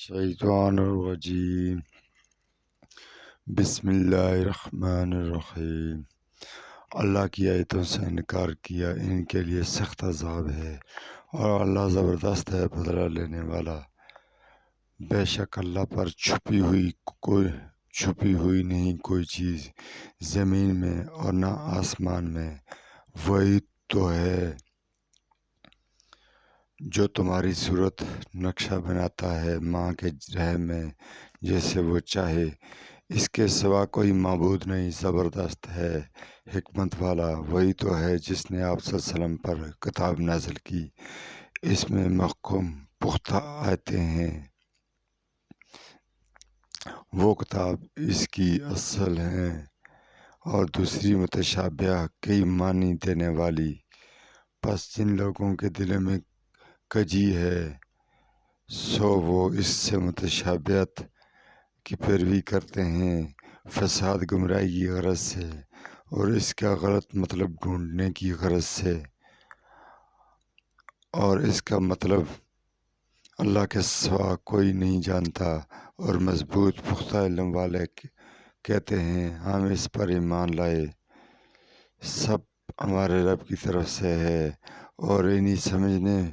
الشیطان الرجیم بسم اللہ الرحمن الرحیم۔ اللہ کی آیتوں سے انکار کیا، ان کے لیے سخت عذاب ہے، اور اللہ زبردست ہے بدلہ لینے والا۔ بے شک اللہ پر چھپی ہوئی نہیں کوئی چیز زمین میں اور نہ آسمان میں۔ وہی تو ہے جو تمہاری صورت نقشہ بناتا ہے ماں کے رحم میں جیسے وہ چاہے، اس کے سوا کوئی معبود نہیں، زبردست ہے، حکمت والا۔ وہی تو ہے جس نے آپ صلی اللہ علیہ وسلم پر کتاب نازل کی، اس میں محکم پختہ آیتیں ہیں۔ وہ کتاب اس کی اصل ہیں اور دوسری متشابہ، کئی معنی دینے والی۔ پس جن لوگوں کے دلوں میں کجی ہے سو وہ اس سے متشابہت کی پیروی کرتے ہیں، فساد گمراہی کی غرض سے اور اس کا غلط مطلب ڈھونڈنے کی غرض سے، اور اس کا مطلب اللہ کے سوا کوئی نہیں جانتا، اور مضبوط پختہ علم والے کہتے ہیں ہم اس پر ایمان لائے، سب ہمارے رب کی طرف سے ہے، اور نہیں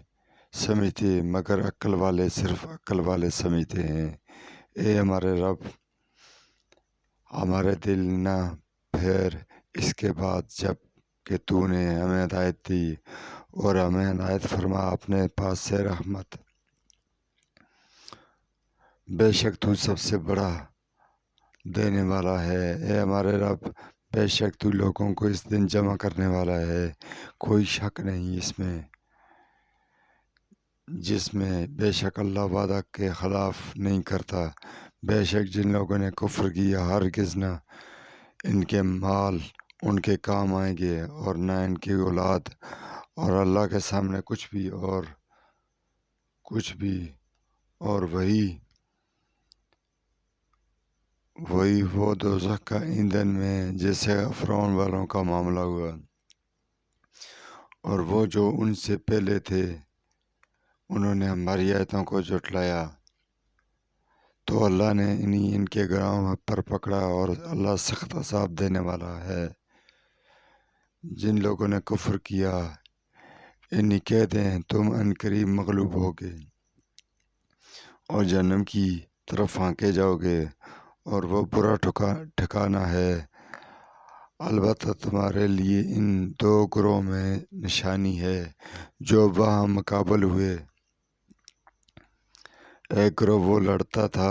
سمجھتے مگر عقل والے، صرف عقل والے سمجھتے ہیں۔ اے ہمارے رب، ہمارے دل نہ پھیر اس کے بعد جب کہ تو نے ہمیں ہدایت دی، اور ہمیں عنایت فرما اپنے پاس سے رحمت۔ بے شک تو سب سے بڑا دینے والا ہے۔ اے ہمارے رب، بے شک تو لوگوں کو اس دن جمع کرنے والا ہے، کوئی شک نہیں اس میں، جس میں بے شک اللہ وعدہ کے خلاف نہیں کرتا۔ بے شک جن لوگوں نے کفر کیا ہرگز نہ ان کے مال ان کے کام آئیں گے اور نہ ان کی اولاد، اور اللہ کے سامنے کچھ بھی، اور وہی وہ دوزخ کا ایندھن میں جیسے فرعون والوں کا معاملہ ہوا، اور وہ جو ان سے پہلے تھے انہوں نے ہماری آیتوں کو جھٹلایا، تو اللہ نے ان کے گناہوں پر پکڑا، اور اللہ سخت عذاب دینے والا ہے۔ جن لوگوں نے کفر کیا انہیں کہہ دیں تم عنقریب مغلوب ہوگے اور جہنم کی طرف ہانکے جاؤ گے، اور وہ برا ٹھکانہ ہے۔ البتہ تمہارے لیے ان دو گروہوں میں نشانی ہے جو وہاں مقابل ہوئے۔ ایک گروہ وہ لڑتا تھا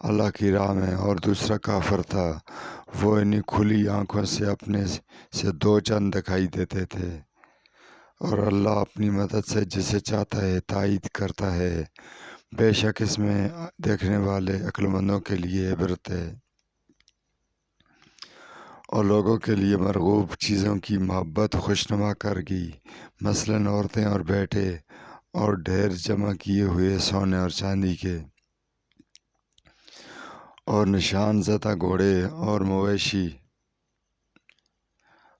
اللہ کی راہ میں، اور دوسرا کافر تھا، وہ انہیں کھلی آنکھوں سے اپنے سے دو چاند دکھائی دیتے تھے، اور اللہ اپنی مدد سے جسے چاہتا ہے تائید کرتا ہے۔ بے شک اس میں دیکھنے والے عقل مندوں کے لیے عبرت ہے، اور لوگوں کے لیے مرغوب چیزوں کی محبت خوشنما کرگی، مثلاً عورتیں اور بیٹے اور ڈھیر جمع کیے ہوئے سونے اور چاندی کے، اور نشان زدہ گھوڑے اور مویشی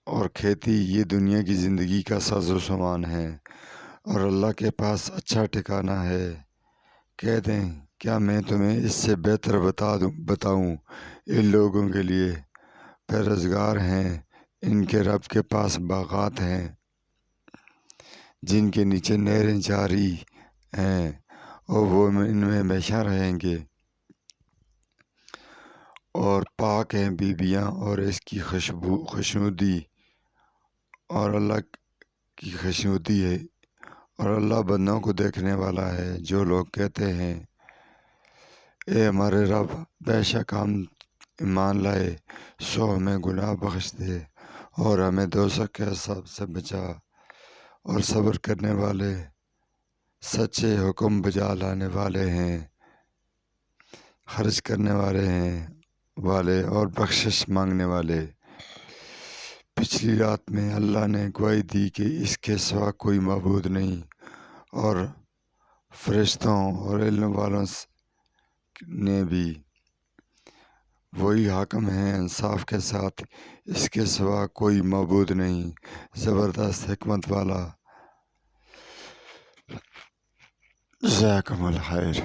اور کھیتی، یہ دنیا کی زندگی کا ساز و سامان ہے، اور اللہ کے پاس اچھا ٹھکانہ ہے۔ کہہ دیں کیا میں تمہیں اس سے بہتر بتاؤں؟ ان لوگوں کے لیے پرہیزگار ہیں، ان کے رب کے پاس باغات ہیں جن کے نیچے نہریں جاری ہیں، اور وہ ان میں ہمیشہ رہیں گے، اور پاک ہیں بیویاں اور اس کی خوشنودی، اور اللہ کی خوشنودی ہے، اور اللہ بندوں کو دیکھنے والا ہے۔ جو لوگ کہتے ہیں اے ہمارے رب، بے شک ہم ایمان لائے، سو ہمیں گناہ بخش دے اور ہمیں دوزخ کے عذاب سے بچا، اور صبر کرنے والے سچے حکم بجا لانے والے ہیں، خرچ کرنے والے اور بخشش مانگنے والے۔ پچھلی رات میں اللہ نے گواہی دی کہ اس کے سوا کوئی معبود نہیں، اور فرشتوں اور علم والوں نے بھی، وہی حاکم ہے انصاف کے ساتھ، اس کے سوا کوئی معبود نہیں، زبردست حکمت والا۔ جزاکم اللہ خیر۔